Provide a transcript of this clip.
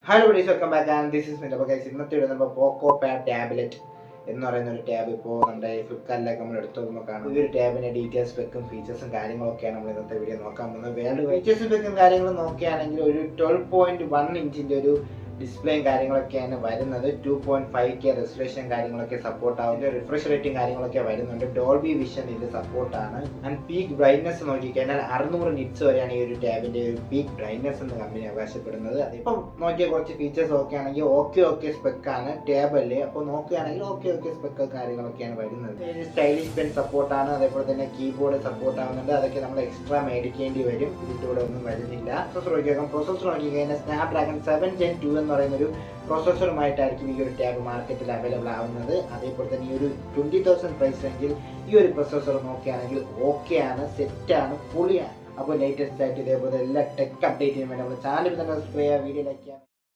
Hello guys, welcome back and this is Mit. അപ്പോൾ guys, ഇന്നത്തെ video നമ്മൾ പോക്കോ പാഡ് ടാബ്ലറ്റ് എന്ന് പറയുന്ന ഒരു ടാബ് ഇപ്പോൾ നമ്മുടെ ഫ്ലിപ്കാർട്ടിലേക്ക് നമ്മൾ എടുത്തു നോക്കുമ്പോൾ കാണും. ഈ ഒരു ടാബിൻ്റെ ഡീറ്റെയിൽസ്, സ്പെക്കും ഫീച്ചേഴ്സും കാര്യങ്ങളൊക്കെയാണ് നമ്മൾ ഇന്നത്തെ വീഡിയോ നോക്കാൻ പോകുന്നത്. വേൾഡ് ഫീച്ചേഴ്സും സ്പെക്കും കാര്യങ്ങളും നോക്കുകയാണെങ്കിൽ ഒരു 12.1 ഇഞ്ചിൻ്റെ ഒരു ഡിസ്പ്ലേയും കാര്യങ്ങളൊക്കെയാണ് വരുന്നത്. 2.5K റെസൊല്യൂഷൻ കാര്യങ്ങളൊക്കെ സപ്പോർട്ട് ആവുന്നത്. റിഫ്രഷ് റേറ്റിംഗ് കാര്യങ്ങളൊക്കെ വരുന്നുണ്ട്. ഡോൾബി വിഷൻ ഇത് സപ്പോർട്ടാണ്. ആൻഡ് പീക്ക് ബ്രൈറ്റ്നസ് നോക്കിക്കഴിഞ്ഞാൽ 600 നിറ്റ്സ് വരെയാണ് ഈ ഒരു ടാബിന്റെ ഒരു പീക്ക് ബ്രൈറ്റ്നസ് എന്ന് കമ്പനി അവകാശപ്പെടുന്നത്. അതിപ്പം നോക്കിയ കുറച്ച് ഫീച്ചേഴ്സ് ഒക്കെ ആണെങ്കിൽ ഓക്കെ സ്പെക്കാണ് ടാബല്ലേ. അപ്പോൾ നോക്കുകയാണെങ്കിൽ ഓക്കെ സ്പെക്ക് കാര്യങ്ങളൊക്കെയാണ് വരുന്നത്. സ്റ്റൈലിഷ് പെൻ സപ്പോർട്ടാണ്. അതേപോലെ തന്നെ കീബോർഡ് സപ്പോർട്ട് ആവുന്നുണ്ട്. അതൊക്കെ നമ്മൾ എക്സ്ട്രാ മേടിക്കേണ്ടി വരും. ഇതിൻ്റെ കൂടെ ഒന്നും വരുന്നില്ല. പ്രോസസ്സർ നോക്കിക്കഴിഞ്ഞാൽ സ്നാപ്ഡ്രാഗൺ 7 Gen 2 എന്ന് പറയുന്ന ഒരു പ്രോസസ്സറുമായിട്ടായിരിക്കും ഈ ഒരു ടാബ് മാർക്കറ്റിൽ അവൈലബിൾ ആവുന്നത്. അതേപോലെ തന്നെ ഈ ഒരു 20,000 പ്രൈസ് റേഞ്ചിൽ ഈ ഒരു പ്രോസസ്സർ നോക്കുകയാണെങ്കിൽ ഓക്കെയാണ്, സെറ്റാണ്, പൊളിയാണ്. അപ്പോൾ ലേറ്റസ്റ്റ് ആയിട്ട് ഇതേപോലെ എല്ലാ ടെക് അപ്ഡേറ്റിനും വേണ്ടി നമ്മുടെ ചാനൽ തന്നെ സബ്സ്ക്രൈബ് ചെയ്യുക, വീഡിയോ ലൈക്ക് ചെയ്യുക.